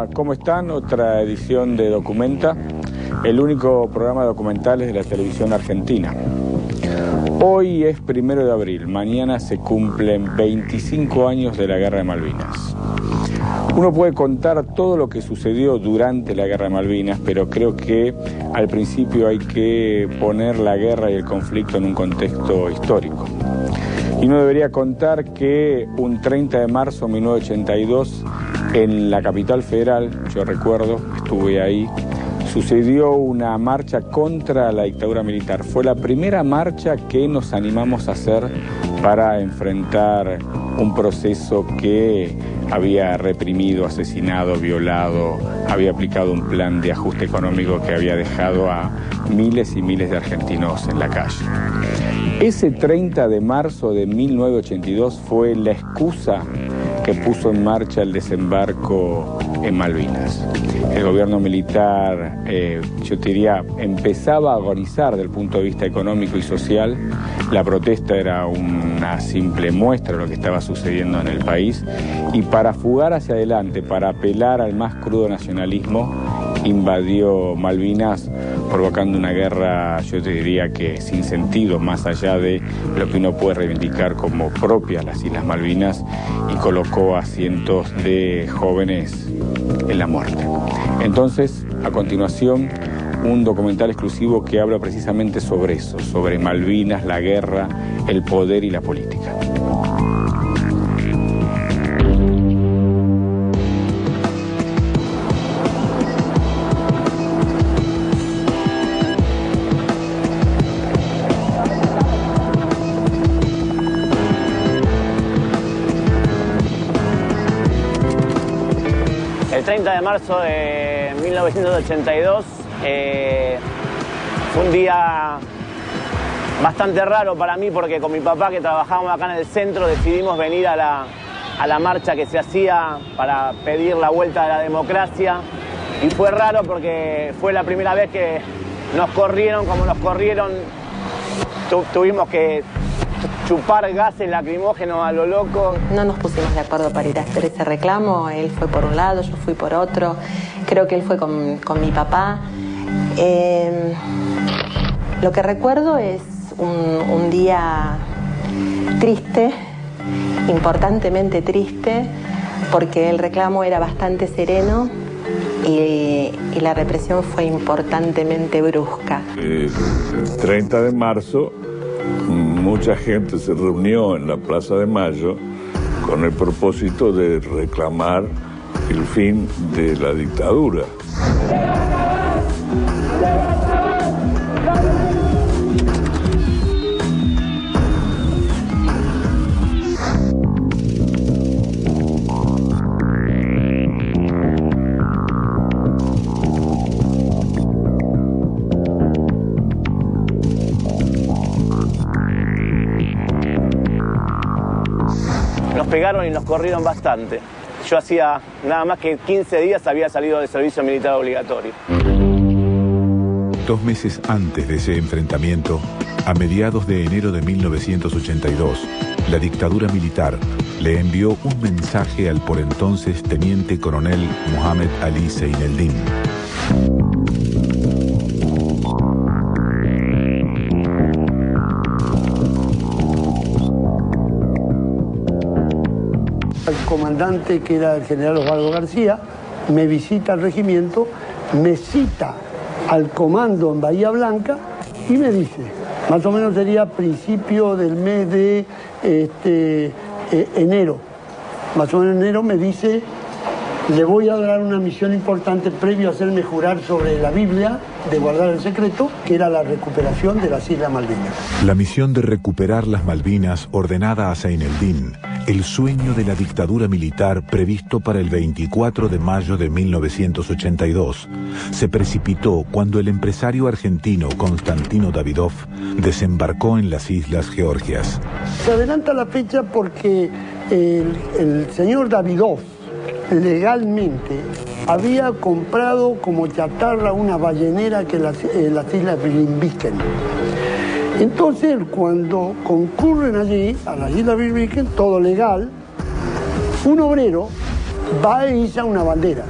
Hola, ¿cómo están? Otra edición de Documenta, el único programa de documentales de la televisión argentina. Hoy es 1 de abril, mañana se cumplen 25 años de la Guerra de Malvinas. Uno puede contar todo lo que sucedió durante la Guerra de Malvinas, pero creo que al principio hay que poner la guerra y el conflicto en un contexto histórico. Y uno debería contar que un 30 de marzo de 1982, en la capital federal, yo recuerdo, estuve ahí, sucedió una marcha contra la dictadura militar. Fue la primera marcha que nos animamos a hacer para enfrentar un proceso que había reprimido, asesinado, violado, había aplicado un plan de ajuste económico que había dejado a miles y miles de argentinos en la calle. Ese 30 de marzo de 1982 fue la excusa que puso en marcha el desembarco en Malvinas. El gobierno militar, yo te diría, empezaba a agonizar desde el punto de vista económico y social. La protesta era una simple muestra de lo que estaba sucediendo en el país. Y para fugar hacia adelante, para apelar al más crudo nacionalismo, invadió Malvinas, provocando una guerra, yo te diría que sin sentido, más allá de lo que uno puede reivindicar como propias las Islas Malvinas, y colocó a cientos de jóvenes en la muerte. Entonces, a continuación, un documental exclusivo que habla precisamente sobre eso, sobre Malvinas, la guerra, el poder y la política. El 30 de marzo de 1982 fue un día bastante raro para mí, porque con mi papá, que trabajábamos acá en el centro, decidimos venir a la marcha que se hacía para pedir la vuelta de la democracia. Y fue raro porque fue la primera vez que nos corrieron como nos corrieron. Tuvimos que chupar gases lacrimógenos a lo loco. No nos pusimos de acuerdo para ir a hacer ese reclamo. Él fue por un lado, yo fui por otro. Creo que él fue con mi papá. Lo que recuerdo es un día triste, importantemente triste, porque el reclamo era bastante sereno y la represión fue importantemente brusca. El 30 de marzo mucha gente se reunió en la Plaza de Mayo con el propósito de reclamar el fin de la dictadura. Nos pegaron y nos corrieron bastante. Yo hacía nada más que 15 días había salido de servicio militar obligatorio. 2 meses antes de ese enfrentamiento, a mediados de enero de 1982, la dictadura militar le envió un mensaje al por entonces teniente coronel Mohamed Ali Zeineldin. El comandante, que era el general Osvaldo García, me visita al regimiento, me cita al comando en Bahía Blanca y me dice, más o menos sería principio del mes de enero, más o menos en enero, me dice: le voy a dar una misión importante previo a hacerme jurar sobre la Biblia, de guardar el secreto, que era la recuperación de las Islas Malvinas. La misión de recuperar las Malvinas, ordenada a Zeineldin, el sueño de la dictadura militar previsto para el 24 de mayo de 1982, se precipitó cuando el empresario argentino Constantino Davidov desembarcó en las Islas Georgias. Se adelanta la fecha porque el señor Davidov legalmente había comprado como chatarra una ballenera que las Islas Birlingviken. Entonces, cuando concurren allí, a las Islas Birlingviken, todo legal, un obrero va e iza una bandera.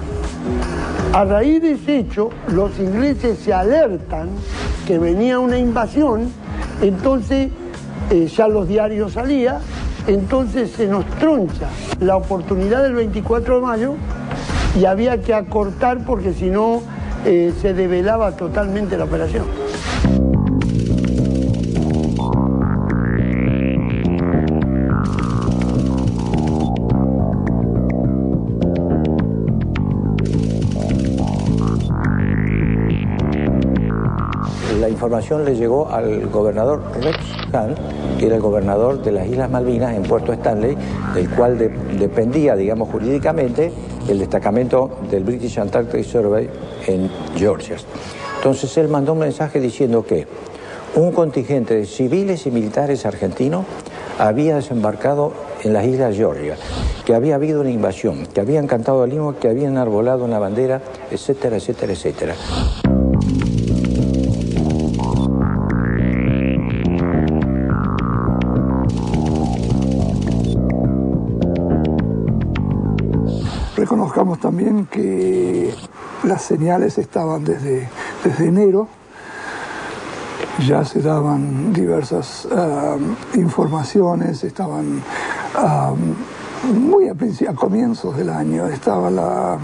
A raíz de ese hecho, los ingleses se alertan que venía una invasión, entonces ya los diarios salían, entonces se nos troncha la oportunidad del 24 de mayo y había que acortar porque si no se develaba totalmente la operación. La información le llegó al gobernador Rex Hunt, que era el gobernador de las Islas Malvinas en Puerto Stanley, del cual dependía, digamos, jurídicamente el destacamento del British Antarctic Survey en Georgia. Entonces él mandó un mensaje diciendo que un contingente de civiles y militares argentinos había desembarcado en las Islas Georgia, que había habido una invasión, que habían cantado el himno, que habían arbolado una bandera, etcétera, etcétera, etcétera. Reconozcamos también que las señales estaban desde enero, ya se daban diversas informaciones, estaban muy a comienzos del año, estaba la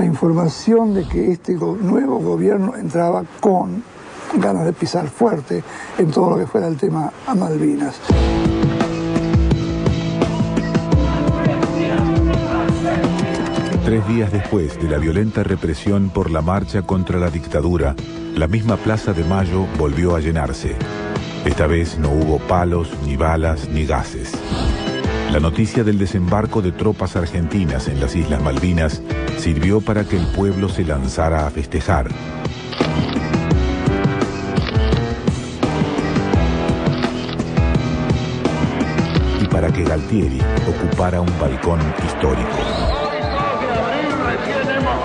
información de que este nuevo gobierno entraba con ganas de pisar fuerte en todo lo que fuera el tema a Malvinas. Tres días después de la violenta represión por la marcha contra la dictadura, la misma Plaza de Mayo volvió a llenarse. Esta vez no hubo palos, ni balas, ni gases. La noticia del desembarco de tropas argentinas en las Islas Malvinas sirvió para que el pueblo se lanzara a festejar. Y para que Galtieri ocupara un balcón histórico.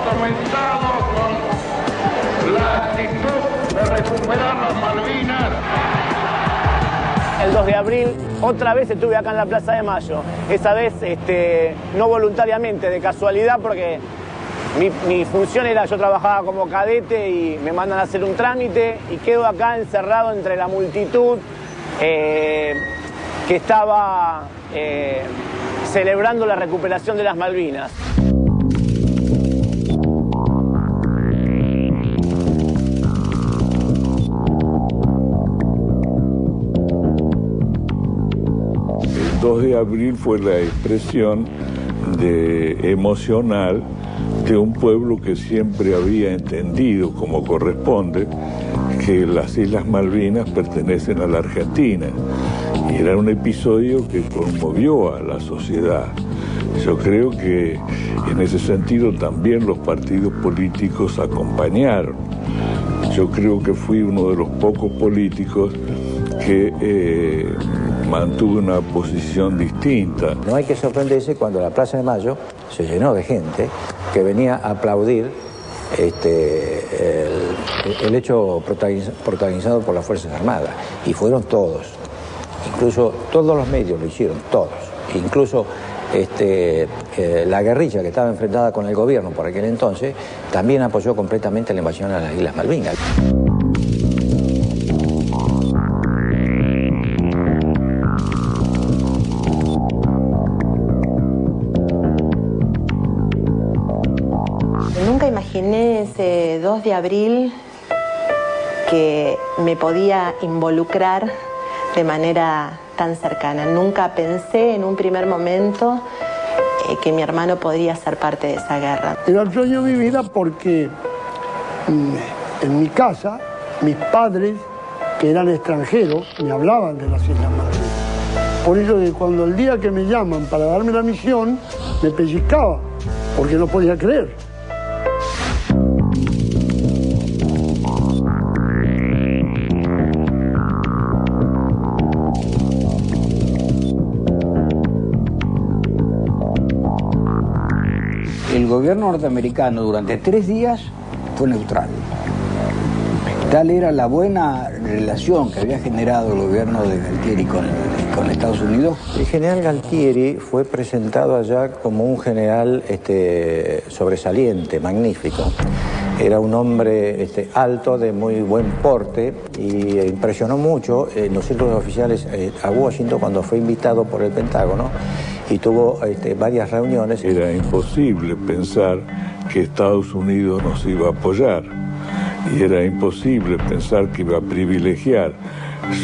Comenzado con la actitud de recuperar las Malvinas. El 2 de abril, otra vez estuve acá en la Plaza de Mayo. Esa vez no voluntariamente, de casualidad, porque mi función era, yo trabajaba como cadete y me mandan a hacer un trámite y quedo acá encerrado entre la multitud que estaba celebrando la recuperación de las Malvinas. El 2 de abril fue la expresión emocional de un pueblo que siempre había entendido, como corresponde, que las Islas Malvinas pertenecen a la Argentina. Y era un episodio que conmovió a la sociedad. Yo creo que en ese sentido también los partidos políticos acompañaron. Yo creo que fui uno de los pocos políticos que mantuvo una posición distinta. No hay que sorprenderse cuando la Plaza de Mayo se llenó de gente que venía a aplaudir el hecho protagonizado por las Fuerzas Armadas. Y fueron todos, incluso todos los medios lo hicieron, todos. Incluso la guerrilla que estaba enfrentada con el gobierno por aquel entonces también apoyó completamente la invasión a las Islas Malvinas. Nunca imaginé ese 2 de abril que me podía involucrar de manera tan cercana. Nunca pensé en un primer momento que mi hermano podría ser parte de esa guerra. Era el sueño de mi vida porque en mi casa, mis padres, que eran extranjeros, me hablaban de las Islas Malvinas. Por eso que cuando el día que me llaman para darme la misión, me pellizcaba, porque no podía creer. El gobierno norteamericano durante 3 días fue neutral. Tal era la buena relación que había generado el gobierno de Galtieri con Estados Unidos. El general Galtieri fue presentado allá como un general sobresaliente, magnífico. Era un hombre alto, de muy buen porte, y impresionó mucho en los círculos oficiales a Washington cuando fue invitado por el Pentágono y tuvo varias reuniones. Era imposible pensar que Estados Unidos nos iba a apoyar y era imposible pensar que iba a privilegiar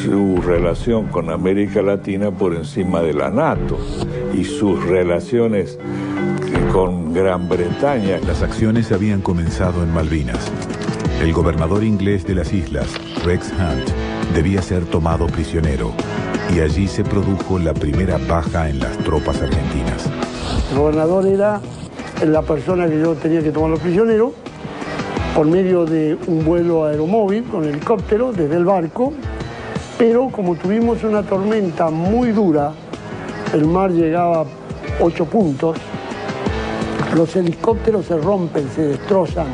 su relación con América Latina por encima de la NATO y sus relaciones con Gran Bretaña. Las acciones habían comenzado en Malvinas. El gobernador inglés de las islas, Rex Hunt, debía ser tomado prisionero y allí se produjo la primera baja en las tropas argentinas. El gobernador era la persona que yo tenía que tomar los prisioneros por medio de un vuelo aeromóvil con helicóptero desde el barco, pero como tuvimos una tormenta muy dura, el mar llegaba a 8 puntos, los helicópteros se rompen, se destrozan,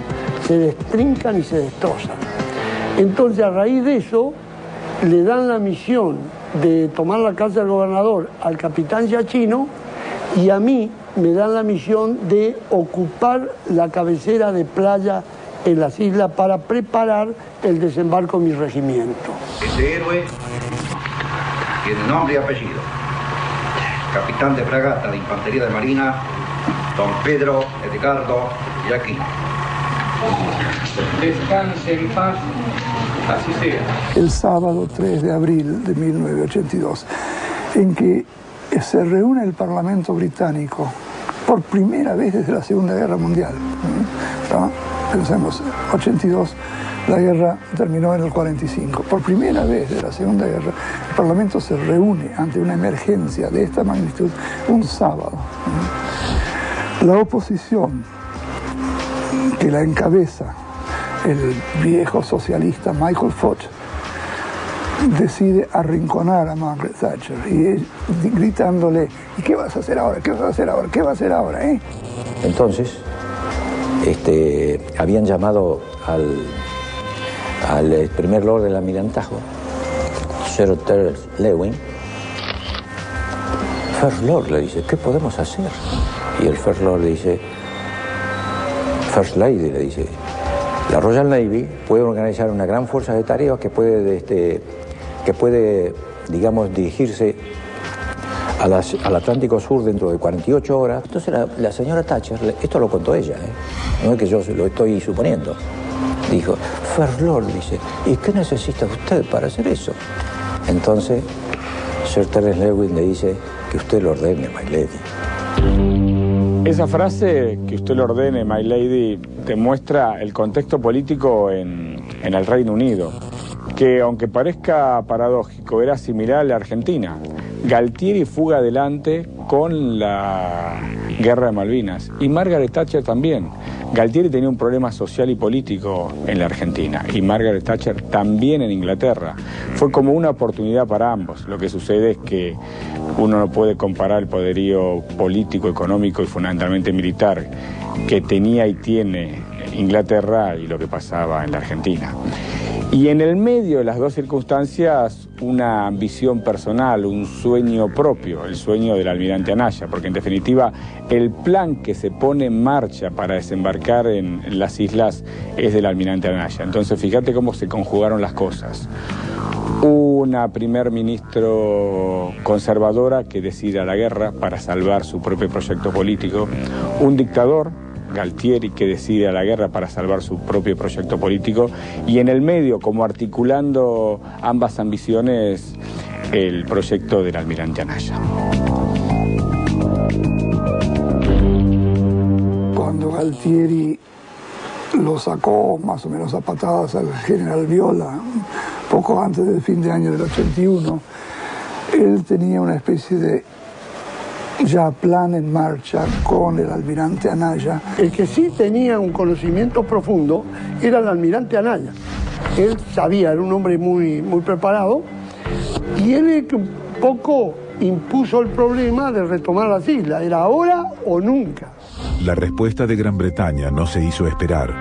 se destrincan y se destrozan. Entonces, a raíz de eso, le dan la misión de tomar la casa del gobernador al capitán Giachino y a mí me dan la misión de ocupar la cabecera de playa en las islas para preparar el desembarco de mi regimiento. Este héroe tiene nombre y apellido. Capitán de fragata de Infantería de Marina, don Pedro Edgardo Giachino. Descanse en paz, así sea. El sábado 3 de abril de 1982, en que se reúne el Parlamento británico por primera vez desde la Segunda Guerra Mundial. Pensemos, 82, la guerra terminó en el 45. Por primera vez de la Segunda Guerra, el Parlamento se reúne ante una emergencia de esta magnitud un sábado. La oposición, que la encabeza el viejo socialista Michael Foot, decide arrinconar a Margaret Thatcher y gritándole: ¿y qué vas a hacer ahora? ¿Qué vas a hacer ahora? ¿Qué vas a hacer ahora? Entonces, habían llamado al primer lord del almirantajo, Sir Terence Lewin. First Lord, le dice, ¿qué podemos hacer? Y el First Lord le dice, First Lady, le dice, la Royal Navy puede organizar una gran fuerza de tareas que puede, digamos, dirigirse al Atlántico Sur dentro de 48 horas. Entonces la señora Thatcher, esto lo contó ella, no es que yo lo estoy suponiendo, dijo, First Lord, dice, ¿y qué necesita usted para hacer eso? Entonces Sir Terence Lewin le dice que usted lo ordene, my lady. Esa frase, que usted lo ordene, my lady, demuestra el contexto político en el Reino Unido, que aunque parezca paradójico, era similar a la Argentina. Galtieri fuga adelante con la guerra de Malvinas y Margaret Thatcher también. Galtieri tenía un problema social y político en la Argentina y Margaret Thatcher también en Inglaterra. Fue como una oportunidad para ambos. Lo que sucede es que uno no puede comparar el poderío político, económico y fundamentalmente militar que tenía y tiene Inglaterra y lo que pasaba en la Argentina. Y en el medio de las dos circunstancias, una ambición personal, un sueño propio, el sueño del almirante Anaya, porque en definitiva el plan que se pone en marcha para desembarcar en las islas es del almirante Anaya. Entonces fíjate cómo se conjugaron las cosas. Una primer ministro conservadora que decide a la guerra para salvar su propio proyecto político, un dictador, Galtieri, que decide a la guerra para salvar su propio proyecto político, y en el medio, como articulando ambas ambiciones, el proyecto del almirante Anaya. Cuando Galtieri lo sacó más o menos a patadas al general Viola, poco antes del fin de año del 81, él tenía una especie de ya plan en marcha con el almirante Anaya. El que sí tenía un conocimiento profundo era el almirante Anaya. Él sabía, era un hombre muy preparado, y él un poco impuso el problema de retomar las islas. Era ahora o nunca. La respuesta de Gran Bretaña no se hizo esperar.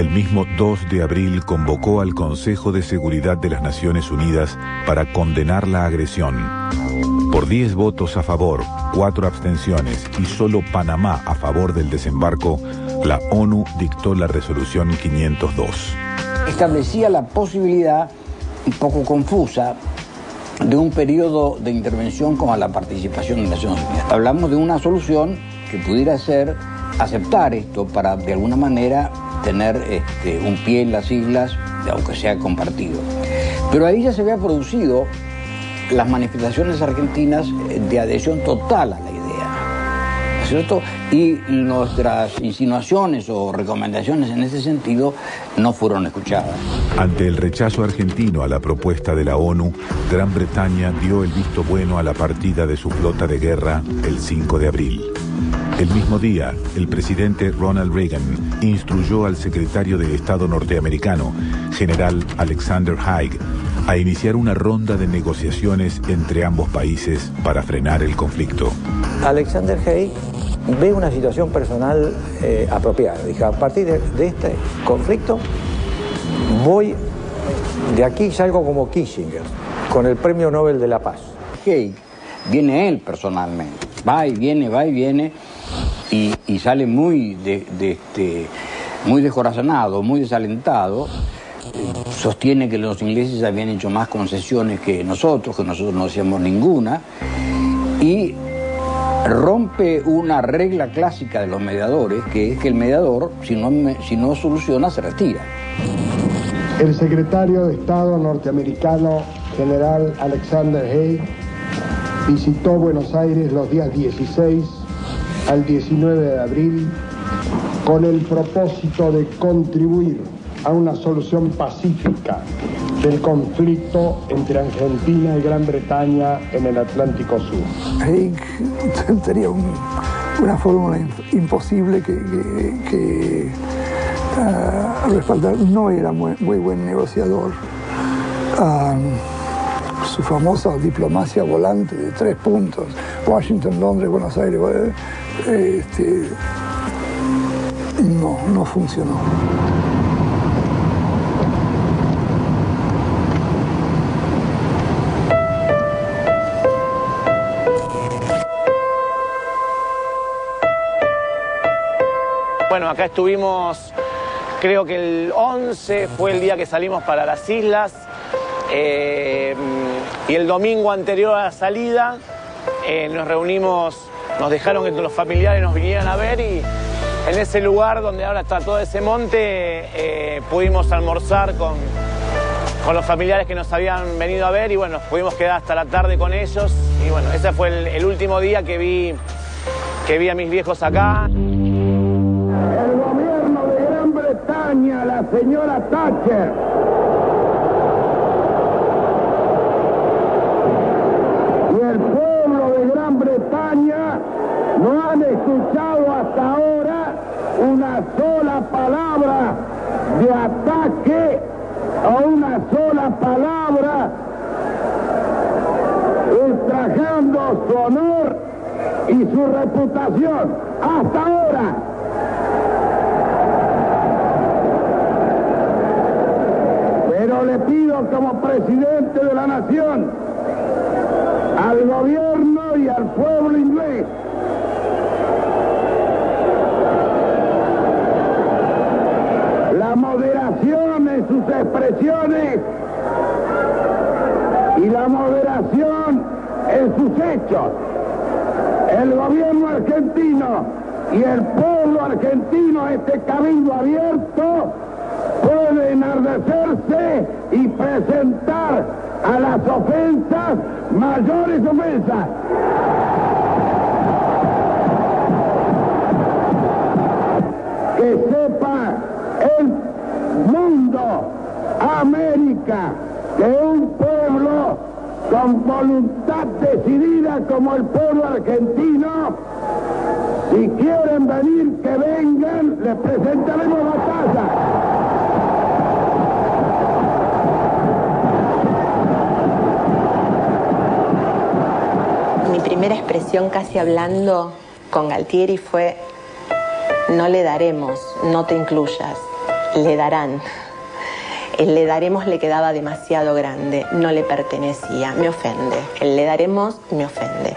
El mismo 2 de abril convocó al Consejo de Seguridad de las Naciones Unidas para condenar la agresión. Por 10 votos a favor, 4 abstenciones y solo Panamá a favor del desembarco, la ONU dictó la resolución 502. Establecía la posibilidad, un poco confusa, de un periodo de intervención con la participación de Naciones Unidas. Hablamos de una solución que pudiera ser aceptar esto para, de alguna manera, tener un pie en las islas, aunque sea compartido. Pero ahí ya se había producido las manifestaciones argentinas de adhesión total a la idea, ¿no es cierto? Y nuestras insinuaciones o recomendaciones en ese sentido no fueron escuchadas. Ante el rechazo argentino a la propuesta de la ONU, Gran Bretaña dio el visto bueno a la partida de su flota de guerra el 5 de abril. El mismo día, el presidente Ronald Reagan instruyó al secretario de Estado norteamericano, general Alexander Haig, a iniciar una ronda de negociaciones entre ambos países para frenar el conflicto. Alexander Haig ve una situación personal apropiada. Dijo, a partir de este conflicto, de aquí salgo como Kissinger, con el Premio Nobel de la Paz. Haig, viene él personalmente, va y viene, y sale muy descorazonado, muy desalentado. Sostiene que los ingleses habían hecho más concesiones que nosotros no hacíamos ninguna, y rompe una regla clásica de los mediadores, que es que el mediador, si no soluciona, se retira. El secretario de Estado norteamericano, general Alexander Haig, visitó Buenos Aires los días 16 al 19 de abril con el propósito de contribuir a una solución pacífica del conflicto entre Argentina y Gran Bretaña en el Atlántico Sur. Haig tenía una fórmula imposible que respaldar. No era muy buen negociador. Su famosa diplomacia volante de 3 puntos, Washington, Londres, Buenos Aires, no funcionó. Bueno, acá estuvimos, creo que el 11 fue el día que salimos para las islas, y el domingo anterior a la salida nos reunimos, nos dejaron que los familiares nos vinieran a ver, y en ese lugar donde ahora está todo ese monte pudimos almorzar con los familiares que nos habían venido a ver, y bueno, nos pudimos quedar hasta la tarde con ellos, y bueno, ese fue el último día que vi a mis viejos acá. El gobierno de Gran Bretaña, la señora Thatcher, y el pueblo de Gran Bretaña no han escuchado hasta ahora una sola palabra de ataque o una sola palabra ultrajando su honor y su reputación. Hasta ahora. Pero le pido como presidente de la nación al gobierno y al pueblo inglés la moderación en sus expresiones y la moderación en sus hechos. El gobierno argentino y el pueblo argentino, este cabildo abierto, puede enardecerse y presentar a las ofensas mayores ofensas. Que sepa el mundo, América, que un pueblo con voluntad decidida como el pueblo argentino, si quieren venir, que vengan, les presentaremos batalla. Mi primera expresión casi hablando con Galtieri fue: no le daremos, no te incluyas. le darán. El le daremos le quedaba demasiado grande, no le pertenecía, me ofende. El le daremos me ofende.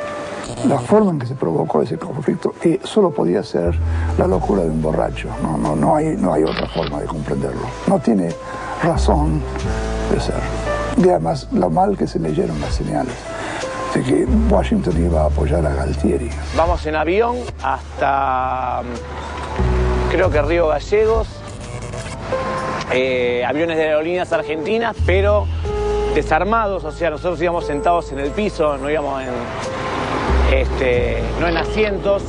La forma en que se provocó ese conflicto solo podía ser la locura de un borracho. No hay otra forma de comprenderlo. No tiene razón de ser. Y además, lo mal que se leyeron las señales de que Washington iba a apoyar a Galtieri. Vamos en avión hasta, creo que Río Gallegos, aviones de Aerolíneas Argentinas, pero desarmados, o sea, nosotros íbamos sentados en el piso, no íbamos no en asientos.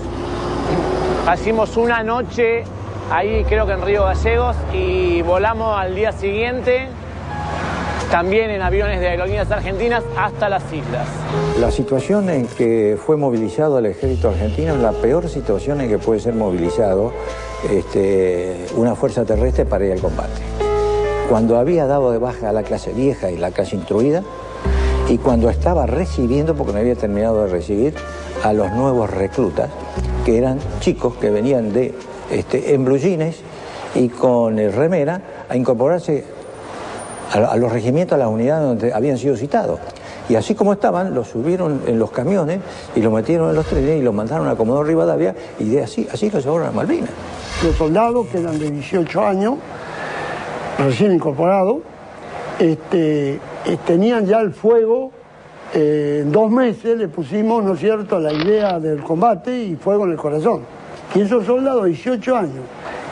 Hicimos una noche ahí, creo que en Río Gallegos, y volamos al día siguiente, también en aviones de Aerolíneas Argentinas, hasta las islas. La situación en que fue movilizado el ejército argentino es la peor situación en que puede ser movilizado una fuerza terrestre para ir al combate. Cuando había dado de baja a la clase vieja y la clase instruida, y cuando estaba recibiendo, porque no había terminado de recibir, a los nuevos reclutas, que eran chicos que venían en blue jeans y con remera a incorporarse a los regimientos, a las unidades donde habían sido citados. Y así como estaban, los subieron en los camiones y los metieron en los trenes y los mandaron a Comodoro Rivadavia, y así los llevaron a Malvinas. Los soldados, que eran de 18 años, recién incorporados, tenían ya el fuego. En 2 meses le pusimos, ¿no es cierto?, la idea del combate y fuego en el corazón. Y esos soldados de 18 años,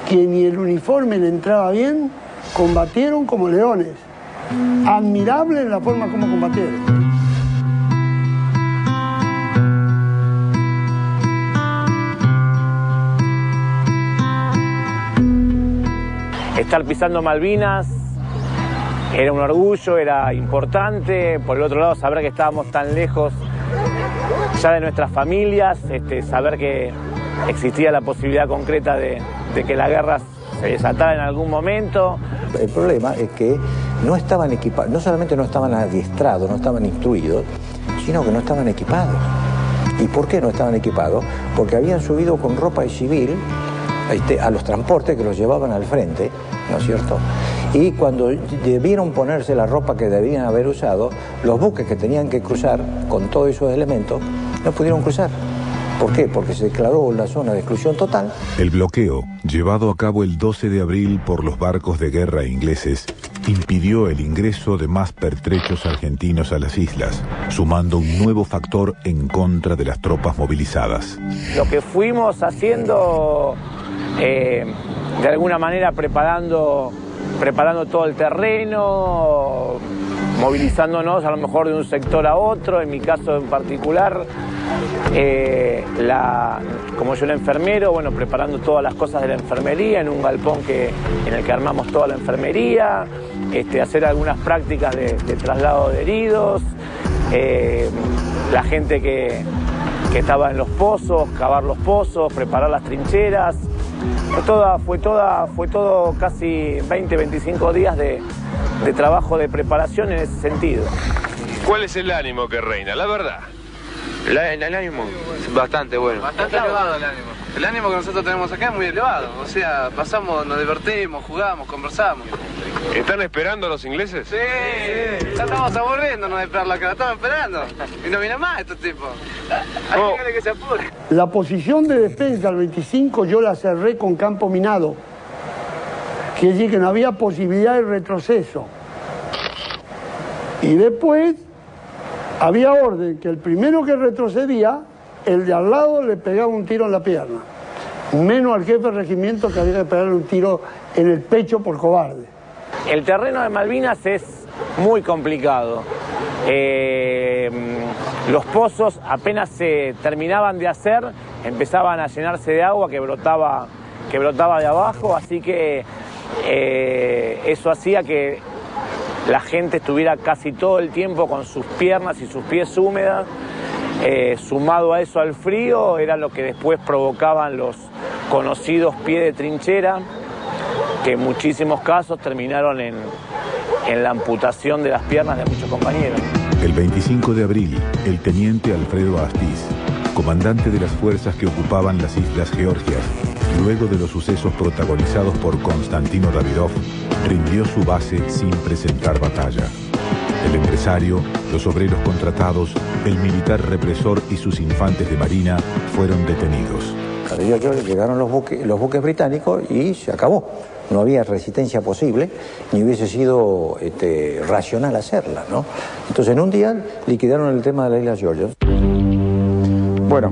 que ni el uniforme le entraba bien, combatieron como leones. Admirable la forma como combatieron. Estar pisando Malvinas era un orgullo, era importante. Por el otro lado, saber que estábamos tan lejos ya de nuestras familias, saber que existía la posibilidad concreta de que la guerra se desatara en algún momento. El problema es que no estaban equipados, no solamente no estaban adiestrados, no estaban instruidos, sino que no estaban equipados. ¿Y por qué no estaban equipados? Porque habían subido con ropa civil a los transportes que los llevaban al frente, ¿no es cierto? Y cuando debieron ponerse la ropa que debían haber usado, los buques que tenían que cruzar con todos esos elementos no pudieron cruzar. ¿Por qué? Porque se declaró una zona de exclusión total. El bloqueo, llevado a cabo el 12 de abril por los barcos de guerra ingleses, impidió el ingreso de más pertrechos argentinos a las islas, sumando un nuevo factor en contra de las tropas movilizadas. Lo que fuimos haciendo, de alguna manera preparando todo el terreno, movilizándonos a lo mejor de un sector a otro. En mi caso en particular, como yo era enfermero, bueno, preparando todas las cosas de la enfermería en un galpón en el que armamos toda la enfermería, hacer algunas prácticas de traslado de heridos, la gente que estaba en los pozos, cavar los pozos, preparar las trincheras. Fue todo casi 20-25 días de trabajo de preparación en ese sentido. ¿Cuál es el ánimo que reina? La verdad. El ánimo es bastante bueno. Bastante elevado el ánimo. El ánimo que nosotros tenemos acá es muy elevado. O sea, pasamos, nos divertimos, jugamos, conversamos. ¿Están esperando a los ingleses? Sí, ya estamos aburriéndonos de esperarlo acá, estamos esperando. Y no vienen más estos tipos. Hay que se apure. La posición de defensa al 25 yo la cerré con campo minado. Quiere decir que no había posibilidad de retroceso. Y después había orden que el primero que retrocedía, el de al lado le pegaba un tiro en la pierna. Menos al jefe de regimiento, que había que pegarle un tiro en el pecho por cobarde. El terreno de Malvinas es muy complicado. Los pozos apenas se terminaban de hacer, empezaban a llenarse de agua que brotaba de abajo, así que eso hacía que la gente estuviera casi todo el tiempo con sus piernas y sus pies húmedas. Sumado a eso al frío, era lo que después provocaban los conocidos pies de trinchera, que en muchísimos casos terminaron en la amputación de las piernas de muchos compañeros. El 25 de abril, el teniente Alfredo Astiz, comandante de las fuerzas que ocupaban las Islas Georgias, luego de los sucesos protagonizados por Konstantino Davidov, rindió su base sin presentar batalla. El empresario, los obreros contratados, el militar represor y sus infantes de marina fueron detenidos. Llegaron los buques británicos y se acabó. No había resistencia posible, ni hubiese sido racional hacerla, ¿no? Entonces en un día liquidaron el tema de la isla Georgia. Bueno,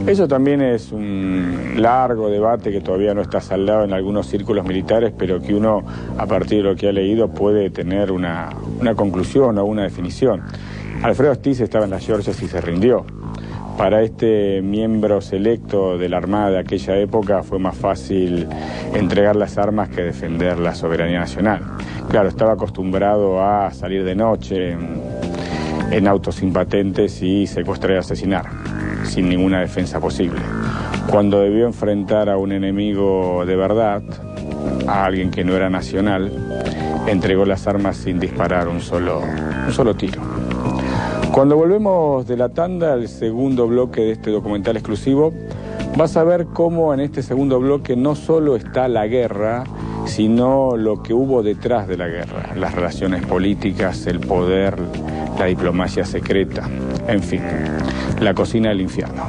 eso también es un largo debate que todavía no está saldado en algunos círculos militares, pero que uno, a partir de lo que ha leído, puede tener una conclusión o una definición. Alfredo Astiz estaba en las Georgias y se rindió. Para este miembro selecto de la Armada de aquella época fue más fácil entregar las armas que defender la soberanía nacional. Claro, estaba acostumbrado a salir de noche en autos sin patentes y secuestrar y asesinar, sin ninguna defensa posible. Cuando debió enfrentar a un enemigo de verdad, a alguien que no era nacional, entregó las armas sin disparar un solo tiro. Cuando volvemos de la tanda, el segundo bloque de este documental exclusivo, vas a ver cómo en este segundo bloque no solo está la guerra, sino lo que hubo detrás de la guerra, las relaciones políticas, el poder, la diplomacia secreta, en fin, la cocina del infierno.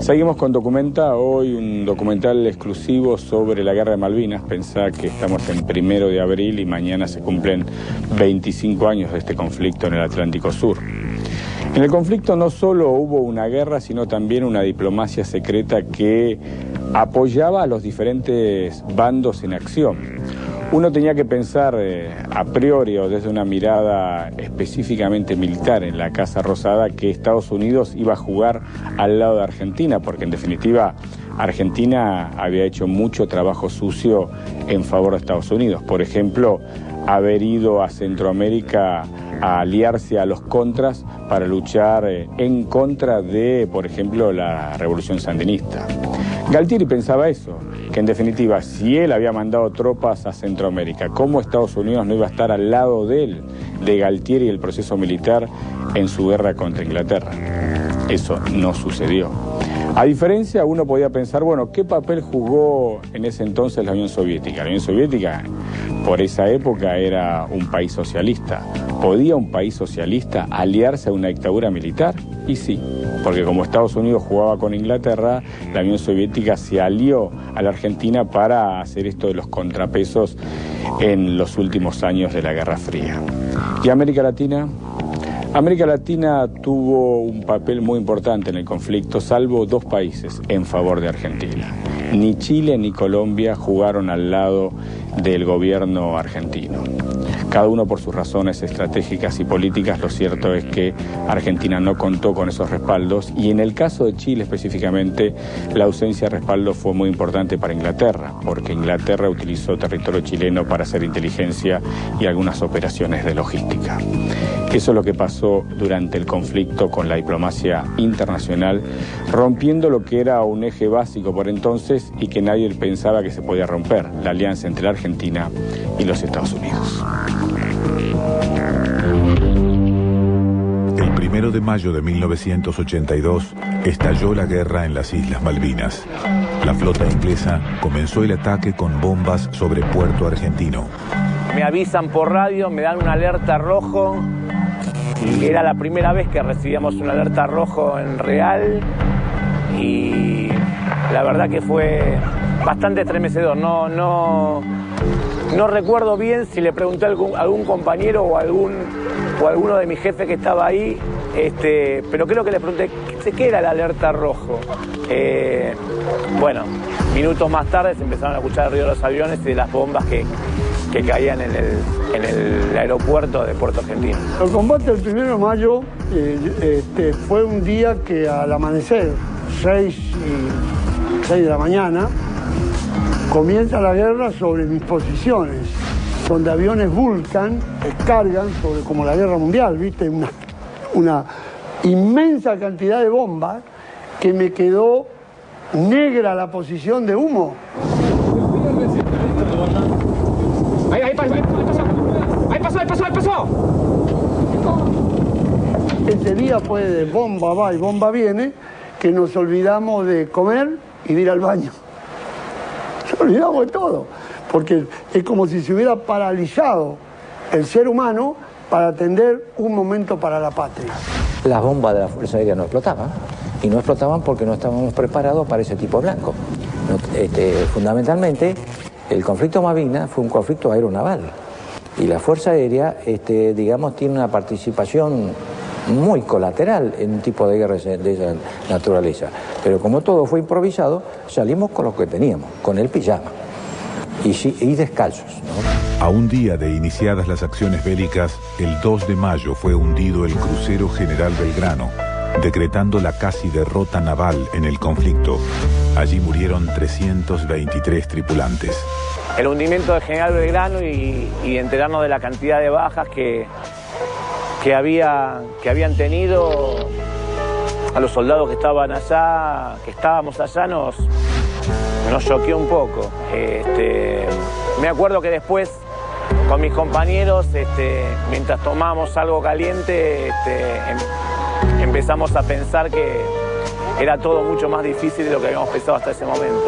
Seguimos con Documenta, hoy un documental exclusivo sobre la Guerra de Malvinas. Pensá que estamos en 1 de abril y mañana se cumplen 25 años de este conflicto en el Atlántico Sur. En el conflicto no solo hubo una guerra, sino también una diplomacia secreta que apoyaba a los diferentes bandos en acción. Uno tenía que pensar a priori o desde una mirada específicamente militar en la Casa Rosada que Estados Unidos iba a jugar al lado de Argentina, porque en definitiva Argentina había hecho mucho trabajo sucio en favor de Estados Unidos. Por ejemplo, haber ido a Centroamérica a aliarse a los contras para luchar en contra de, por ejemplo, la revolución sandinista. Galtieri pensaba eso, que en definitiva, si él había mandado tropas a Centroamérica, ¿cómo Estados Unidos no iba a estar al lado de él, de Galtieri y el proceso militar en su guerra contra Inglaterra? Eso no sucedió. A diferencia, uno podía pensar, bueno, ¿qué papel jugó en ese entonces la Unión Soviética? La Unión Soviética, por esa época, era un país socialista. ¿Podía un país socialista aliarse a una dictadura militar? Y sí, porque como Estados Unidos jugaba con Inglaterra, la Unión Soviética se alió a la Argentina para hacer esto de los contrapesos en los últimos años de la Guerra Fría. ¿Y América Latina? América Latina tuvo un papel muy importante en el conflicto, salvo dos países en favor de Argentina. Ni Chile ni Colombia jugaron al lado del gobierno argentino. Cada uno por sus razones estratégicas y políticas. Lo cierto es que Argentina no contó con esos respaldos y en el caso de Chile específicamente la ausencia de respaldo fue muy importante para Inglaterra, porque Inglaterra utilizó territorio chileno para hacer inteligencia y algunas operaciones de logística. Eso es lo que pasó durante el conflicto con la diplomacia internacional, rompiendo lo que era un eje básico por entonces y que nadie pensaba que se podía romper, la alianza entre la Argentina y los Estados Unidos. El 1 de mayo de 1982 estalló la guerra en las Islas Malvinas. La flota inglesa comenzó el ataque con bombas sobre Puerto Argentino. Me avisan por radio, me dan una alerta rojo. Era la primera vez que recibíamos una alerta rojo en real y la verdad que fue bastante estremecedor. No recuerdo bien si le pregunté a algún compañero o alguno de mis jefes que estaba ahí, pero creo que le pregunté qué era la alerta rojo. Bueno, minutos más tarde se empezaron a escuchar el ruido de los aviones y de las bombas que caían en el aeropuerto de Puerto Argentino. El combate del 1 de mayo fue un día que al amanecer, 6 de la mañana, comienza la guerra sobre mis posiciones, donde aviones Vulcan descargan sobre, como la guerra mundial, ¿viste? Una inmensa cantidad de bombas que me quedó negra la posición de humo. pasó! Ese día fue de bomba va y bomba viene, que nos olvidamos de comer y de ir al baño. Nos olvidamos de todo, porque es como si se hubiera paralizado el ser humano para atender un momento para la patria. Las bombas de la Fuerza Aérea no explotaban, y no explotaban porque no estábamos preparados para ese tipo blanco. Fundamentalmente, el conflicto Malvinas fue un conflicto aeronaval, y la Fuerza Aérea, digamos, tiene una participación muy colateral en un tipo de guerra de esa naturaleza. Pero como todo fue improvisado, salimos con lo que teníamos, con el pijama y descalzos, ¿no? A un día de iniciadas las acciones bélicas, el 2 de mayo fue hundido el crucero General Belgrano, decretando la casi derrota naval en el conflicto. Allí murieron 323 tripulantes. El hundimiento del General Belgrano y enterarnos de la cantidad de bajas que habían tenido a los soldados que estaban allá, que estábamos allá, nos choqueó un poco. Me acuerdo que después, con mis compañeros, mientras tomábamos algo caliente, empezamos a pensar que era todo mucho más difícil de lo que habíamos pensado hasta ese momento.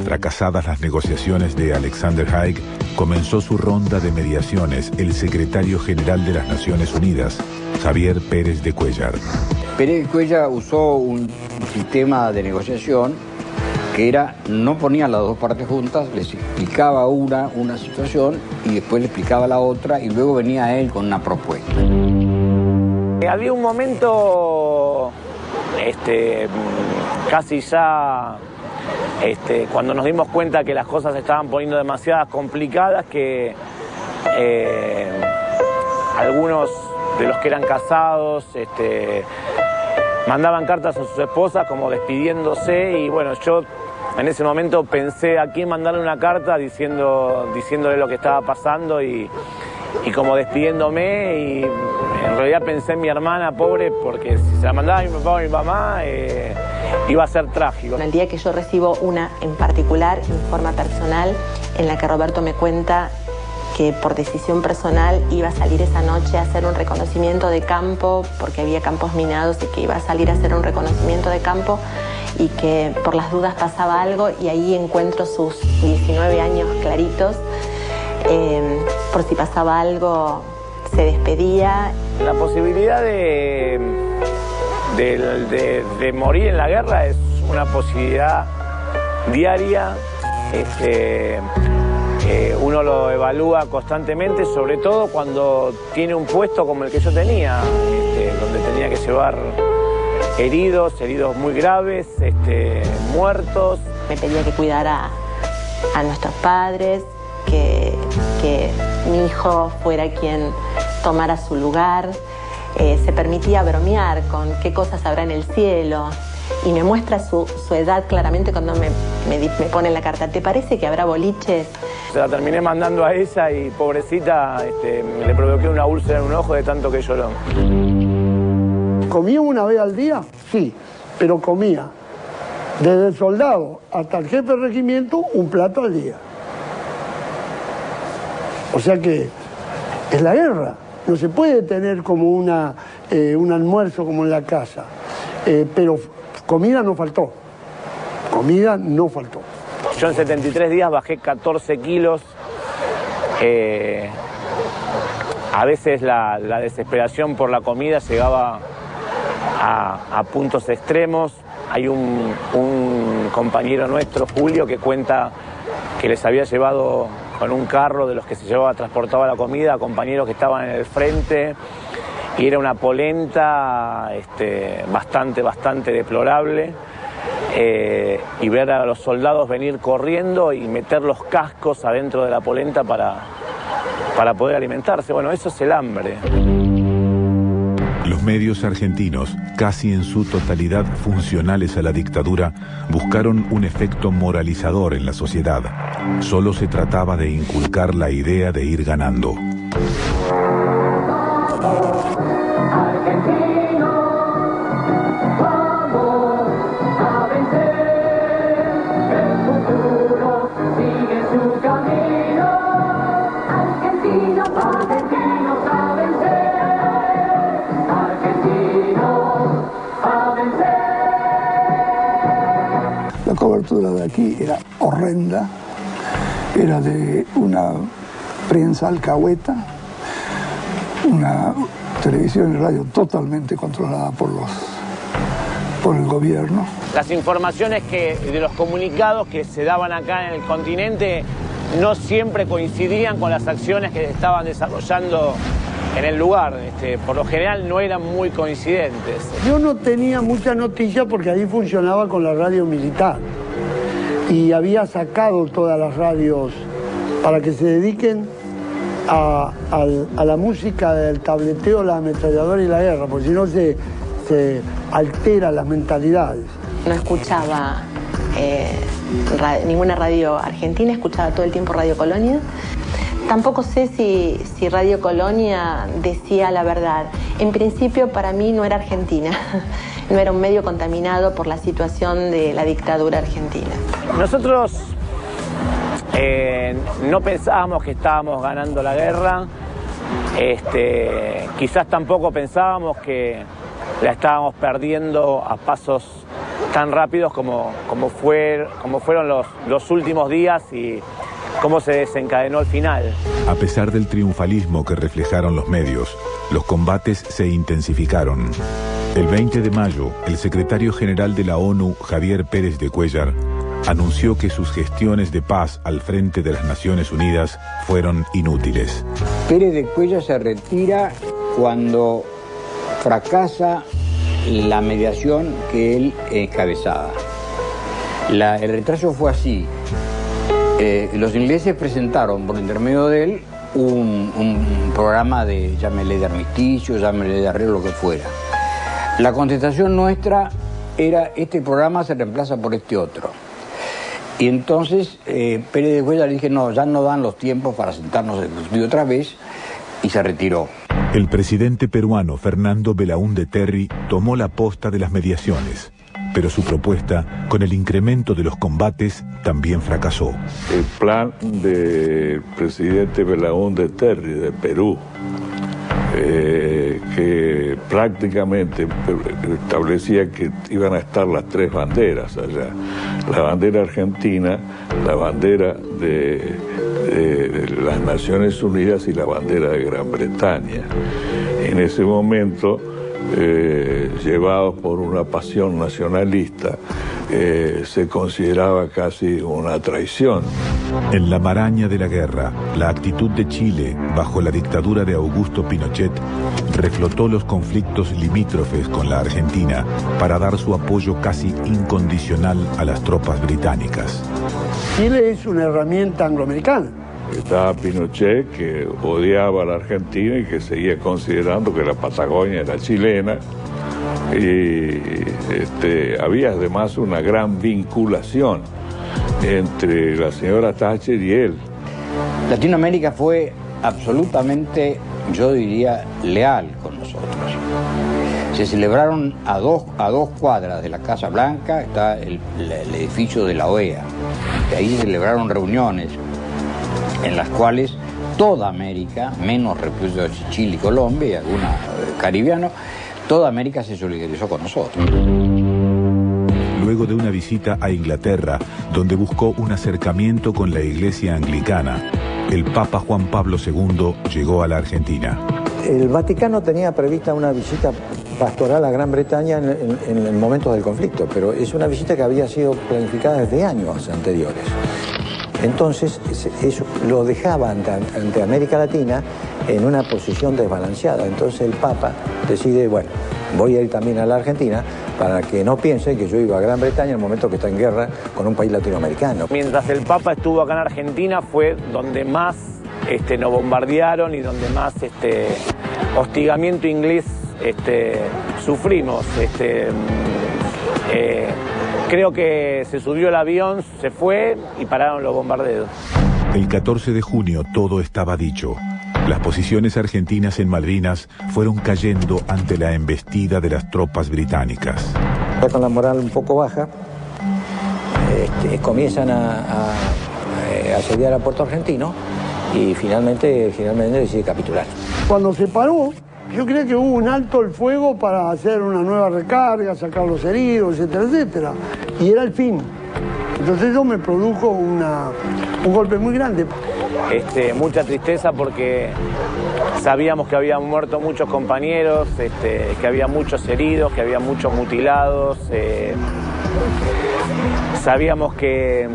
Fracasadas las negociaciones de Alexander Haig, comenzó su ronda de mediaciones el secretario general de las Naciones Unidas, Javier Pérez de Cuéllar. Pérez de Cuéllar usó un sistema de negociación que era, no ponía las dos partes juntas, les explicaba una situación y después le explicaba la otra y luego venía él con una propuesta. Había un momento, casi ya, cuando nos dimos cuenta que las cosas se estaban poniendo demasiado complicadas, que algunos de los que eran casados mandaban cartas a sus esposas como despidiéndose, y bueno, yo en ese momento pensé a quién mandarle una carta diciéndole lo que estaba pasando y como despidiéndome, y en realidad pensé en mi hermana, pobre, porque si se la mandaba a mi papá o a mi mamá iba a ser trágico. El día que yo recibo una en particular, en forma personal, en la que Roberto me cuenta que por decisión personal iba a salir esa noche a hacer un reconocimiento de campo, porque había campos minados y que iba a salir a hacer un reconocimiento de campo, y que por las dudas pasaba algo, y ahí encuentro sus 19 años claritos. Por si pasaba algo, se despedía. La posibilidad de morir en la guerra es una posibilidad diaria. Uno lo evalúa constantemente, sobre todo cuando tiene un puesto como el que yo tenía, donde tenía que llevar heridos muy graves, muertos. Me pedía que cuidara a nuestros padres, que mi hijo fuera quien tomara su lugar. Se permitía bromear con qué cosas habrá en el cielo, y me muestra su edad claramente cuando me pone en la carta: ¿te parece que habrá boliches? Se la terminé mandando a ella y pobrecita, le provoqué una úlcera en un ojo de tanto que lloró. ¿Comía una vez al día? Sí, pero comía desde el soldado hasta el jefe de regimiento un plato al día. O sea que es la guerra. No se puede tener como un almuerzo como en la casa. Pero comida no faltó. Comida no faltó. Yo en 73 días bajé 14 kilos. A veces la desesperación por la comida llegaba a puntos extremos. Hay un compañero nuestro, Julio, que cuenta que les había llevado con un carro de los que se transportaba la comida a compañeros que estaban en el frente, y era una polenta bastante deplorable, y ver a los soldados venir corriendo y meter los cascos adentro de la polenta para poder alimentarse. Bueno, eso es el hambre. Los medios argentinos, casi en su totalidad funcionales a la dictadura, buscaron un efecto moralizador en la sociedad. Solo se trataba de inculcar la idea de ir ganando. Sigue su camino. La cobertura de aquí era horrenda, era de una prensa alcahueta, una televisión y radio totalmente controlada por el gobierno. Las informaciones de los comunicados que se daban acá en el continente no siempre coincidían con las acciones que se estaban desarrollando en el lugar. Por lo general no eran muy coincidentes. Yo no tenía mucha noticia porque ahí funcionaba con la radio militar y había sacado todas las radios para que se dediquen a la música del tableteo, la ametralladora y la guerra, porque si no se altera las mentalidades. No escuchaba ninguna radio argentina, escuchaba todo el tiempo Radio Colonia. Tampoco sé si Radio Colonia decía la verdad. En principio para mí no era argentina, no era un medio contaminado por la situación de la dictadura argentina. Nosotros no pensábamos que estábamos ganando la guerra, quizás tampoco pensábamos que la estábamos perdiendo a pasos tan rápidos como fueron los últimos días y cómo se desencadenó el final. A pesar del triunfalismo que reflejaron los medios, los combates se intensificaron. El 20 de mayo, el secretario general de la ONU, Javier Pérez de Cuéllar, anunció que sus gestiones de paz al frente de las Naciones Unidas fueron inútiles. Pérez de Cuéllar se retira cuando fracasa la mediación que él encabezaba. El retraso fue así. Los ingleses presentaron por intermedio de él un programa de, llámele de armisticio, llámele de arreglo, lo que fuera. La contestación nuestra era: este programa se reemplaza por este otro. Y entonces Pérez de Cuéllar le dije: no, ya no dan los tiempos para sentarnos en el otra vez, y se retiró. El presidente peruano Fernando Belaúnde Terry tomó la posta de las mediaciones, pero su propuesta, con el incremento de los combates, también fracasó. El plan del presidente Belaúnde Terry de Perú, que prácticamente establecía que iban a estar las tres banderas allá: la bandera argentina, la bandera de las Naciones Unidas y la bandera de Gran Bretaña. En ese momento, llevados por una pasión nacionalista, se consideraba casi una traición. En la maraña de la guerra, la actitud de Chile, bajo la dictadura de Augusto Pinochet, reflotó los conflictos limítrofes con la Argentina para dar su apoyo casi incondicional a las tropas británicas. Chile es una herramienta angloamericana. Estaba Pinochet, que odiaba a la Argentina y que seguía considerando que la Patagonia era chilena. Y había además una gran vinculación entre la señora Thatcher y él. Latinoamérica fue absolutamente, yo diría, leal con nosotros. Se celebraron a dos cuadras de la Casa Blanca, está el edificio de la OEA. De ahí se celebraron reuniones en las cuales toda América, menos República de Chile y Colombia y alguna caribeano, toda América se solidarizó con nosotros. Luego de una visita a Inglaterra, donde buscó un acercamiento con la Iglesia Anglicana, el Papa Juan Pablo II llegó a la Argentina. El Vaticano tenía prevista una visita pastoral a Gran Bretaña en momentos del conflicto, pero es una visita que había sido planificada desde años anteriores. Entonces, eso lo dejaba ante América Latina en una posición desbalanceada. Entonces el Papa decide, bueno, voy a ir también a la Argentina para que no piensen que yo iba a Gran Bretaña en el momento que está en guerra con un país latinoamericano. Mientras el Papa estuvo acá en Argentina fue donde más nos bombardearon y donde más hostigamiento inglés sufrimos. Creo que se subió el avión, se fue y pararon los bombardeos. El 14 de junio todo estaba dicho. Las posiciones argentinas en Malvinas fueron cayendo ante la embestida de las tropas británicas. Ya con la moral un poco baja, comienzan a asediar a Puerto Argentino y finalmente decide capitular. Cuando se paró, yo creía que hubo un alto el fuego para hacer una nueva recarga, sacar los heridos, etcétera, etcétera. Y era el fin. Entonces eso me produjo un golpe muy grande. Mucha tristeza porque sabíamos que habían muerto muchos compañeros, que había muchos heridos, que había muchos mutilados. Sabíamos que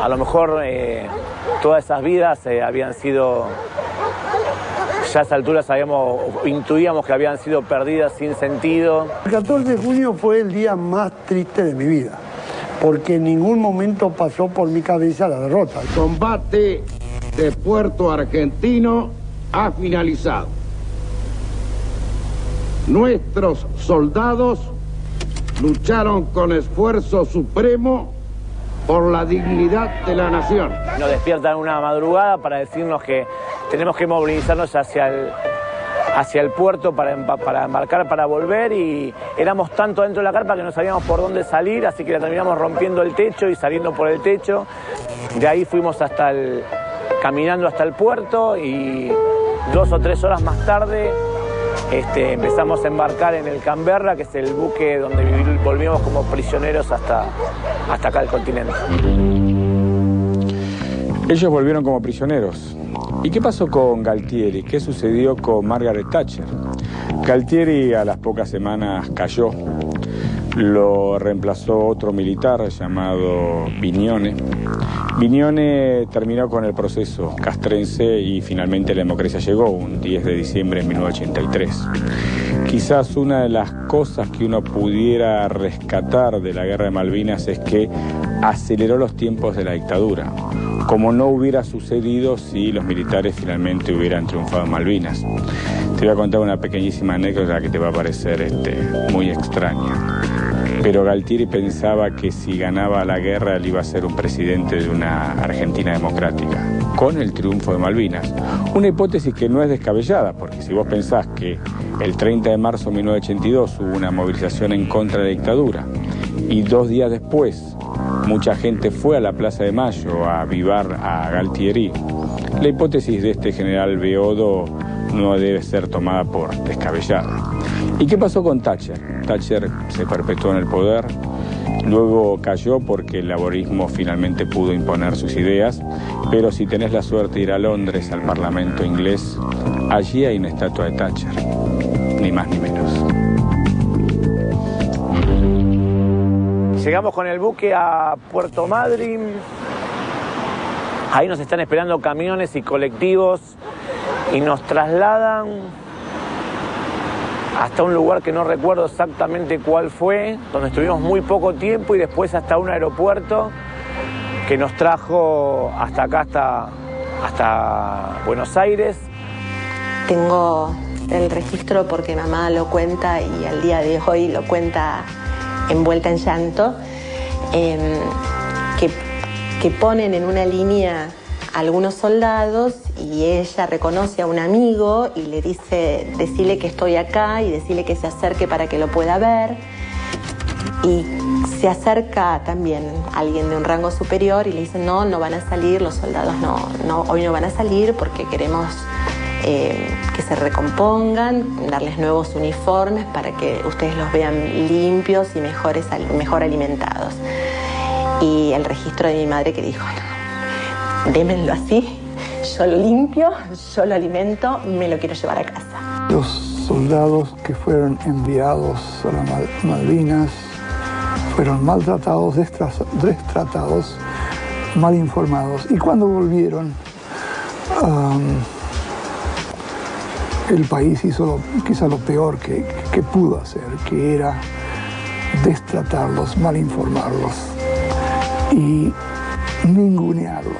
a lo mejor todas esas vidas habían sido, ya a esa altura intuíamos que habían sido perdidas sin sentido. El 14 de junio fue el día más triste de mi vida, porque en ningún momento pasó por mi cabeza la derrota. El combate de Puerto Argentino ha finalizado. Nuestros soldados lucharon con esfuerzo supremo por la dignidad de la nación. Nos despiertan una madrugada para decirnos que tenemos que movilizarnos hacia el puerto para embarcar, para volver, y éramos tanto dentro de la carpa que no sabíamos por dónde salir, así que la terminamos rompiendo el techo y saliendo por el techo. De ahí fuimos caminando hasta el puerto, y 2 o 3 horas más tarde empezamos a embarcar en el Canberra, que es el buque donde volvimos como prisioneros hasta acá al continente. Ellos volvieron como prisioneros. ¿Y qué pasó con Galtieri? ¿Qué sucedió con Margaret Thatcher? Galtieri a las pocas semanas cayó. Lo reemplazó otro militar llamado Vignone. Vignone terminó con el proceso castrense y finalmente la democracia llegó un 10 de diciembre de 1983. Quizás una de las cosas que uno pudiera rescatar de la Guerra de Malvinas es que aceleró los tiempos de la dictadura, como no hubiera sucedido si los militares finalmente hubieran triunfado en Malvinas. Te voy a contar una pequeñísima anécdota que te va a parecer muy extraña. Pero Galtieri pensaba que si ganaba la guerra él iba a ser un presidente de una Argentina democrática, con el triunfo de Malvinas. Una hipótesis que no es descabellada, porque si vos pensás que el 30 de marzo de 1982 hubo una movilización en contra de la dictadura, y 2 días después mucha gente fue a la Plaza de Mayo a avivar a Galtieri, la hipótesis de este general Beodo no debe ser tomada por descabellada. ¿Y qué pasó con Thatcher? Thatcher se perpetuó en el poder, luego cayó porque el laborismo finalmente pudo imponer sus ideas, pero si tenés la suerte de ir a Londres, al Parlamento inglés, allí hay una estatua de Thatcher, ni más ni menos. Llegamos con el buque a Puerto Madryn. Ahí nos están esperando camiones y colectivos y nos trasladan hasta un lugar que no recuerdo exactamente cuál fue, donde estuvimos muy poco tiempo, y después hasta un aeropuerto que nos trajo hasta acá, hasta Buenos Aires. Tengo el registro porque mamá lo cuenta y al día de hoy lo cuenta envuelta en llanto, que ponen en una línea a algunos soldados y ella reconoce a un amigo y le dice: decile que estoy acá y decile que se acerque para que lo pueda ver. Y se acerca también alguien de un rango superior y le dice: no van a salir, los soldados hoy no van a salir porque queremos que se recompongan, darles nuevos uniformes para que ustedes los vean limpios y mejor alimentados. Y el registro de mi madre que dijo: no, démenlo así, yo lo limpio, yo lo alimento, me lo quiero llevar a casa. Los soldados que fueron enviados a las Malvinas fueron maltratados, destratados, mal informados, y cuando volvieron el país hizo quizá lo peor que pudo hacer, que era destratarlos, mal informarlos y ningunearlos.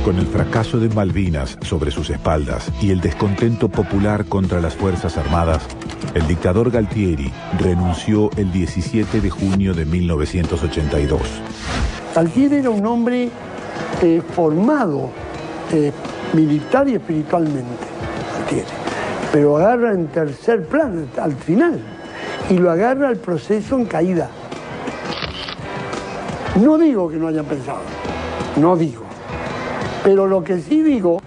Con el fracaso de Malvinas sobre sus espaldas y el descontento popular contra las Fuerzas Armadas, el dictador Galtieri renunció el 17 de junio de 1982. Galtieri era un hombre formado militar y espiritualmente, Galtieri, pero agarra en tercer plano al final y lo agarra el proceso en caída. No digo que no hayan pensado, no digo. Pero lo que sí digo,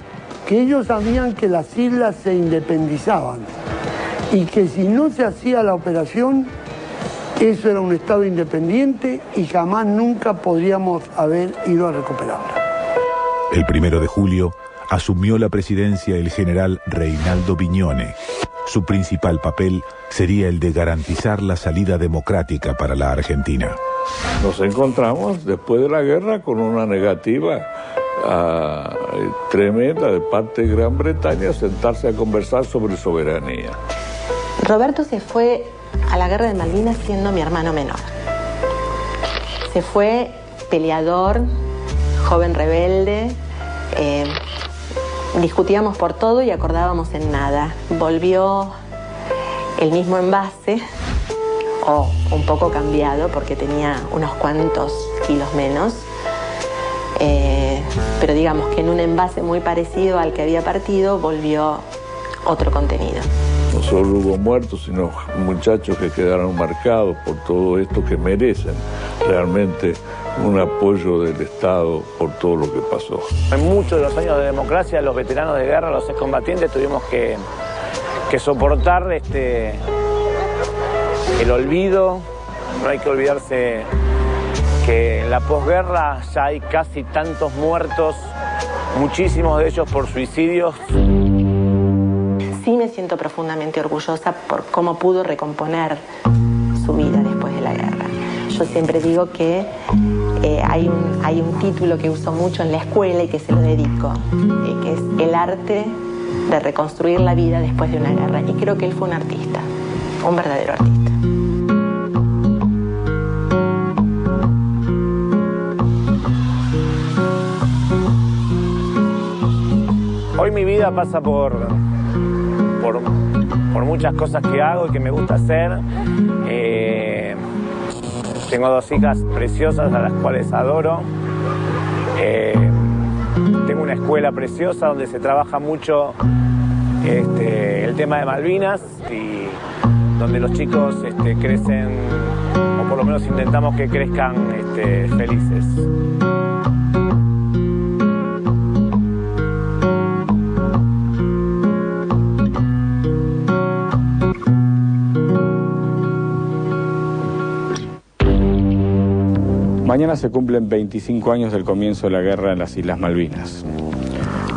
que ellos sabían que las islas se independizaban y que si no se hacía la operación, eso era un Estado independiente y jamás nunca podríamos haber ido a recuperarla. El 1 de julio asumió la presidencia el general Reinaldo Viñone. Su principal papel sería el de garantizar la salida democrática para la Argentina. Nos encontramos después de la guerra con una negativa tremenda de parte de Gran Bretaña a sentarse a conversar sobre soberanía. Roberto se fue a la guerra de Malvinas siendo mi hermano menor. Se fue peleador, joven rebelde, discutíamos por todo y acordábamos en nada. Volvió el mismo envase, o un poco cambiado porque tenía unos cuantos kilos menos, pero digamos que en un envase muy parecido al que había partido volvió otro contenido. No solo hubo muertos, sino muchachos que quedaron marcados por todo esto, que merecen realmente un apoyo del Estado por todo lo que pasó. En muchos de los años de democracia, los veteranos de guerra, los excombatientes, tuvimos que soportar el olvido. No hay que olvidarse que en la posguerra ya hay casi tantos muertos, muchísimos de ellos por suicidios. Sí me siento profundamente orgullosa por cómo pudo recomponer su vida después de la guerra. Yo siempre digo que hay un título que uso mucho en la escuela y que se lo dedico, que es el arte de reconstruir la vida después de una guerra. Y creo que él fue un artista, un verdadero artista. Hoy mi vida pasa por muchas cosas que hago y que me gusta hacer. Tengo 2 hijas preciosas a las cuales adoro. Tengo una escuela preciosa donde se trabaja mucho el tema de Malvinas y donde los chicos crecen, o por lo menos intentamos que crezcan felices. Mañana se cumplen 25 años del comienzo de la guerra en las Islas Malvinas.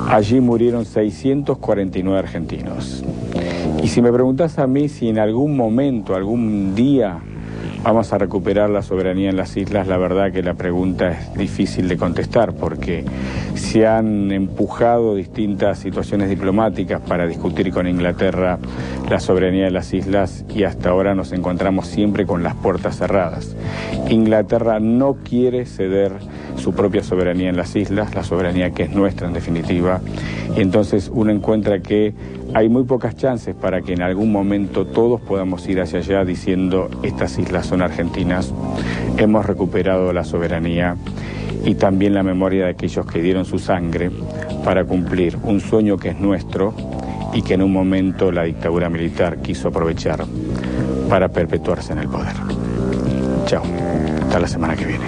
Allí murieron 649 argentinos. Y si me preguntás a mí si en algún momento, algún día, vamos a recuperar la soberanía en las islas, la verdad que la pregunta es difícil de contestar porque se han empujado distintas situaciones diplomáticas para discutir con Inglaterra la soberanía de las islas y hasta ahora nos encontramos siempre con las puertas cerradas. Inglaterra no quiere ceder su propia soberanía en las islas, la soberanía que es nuestra en definitiva, y entonces uno encuentra que hay muy pocas chances para que en algún momento todos podamos ir hacia allá diciendo estas islas son argentinas, hemos recuperado la soberanía y también la memoria de aquellos que dieron su sangre para cumplir un sueño que es nuestro y que en un momento la dictadura militar quiso aprovechar para perpetuarse en el poder. Chao, hasta la semana que viene.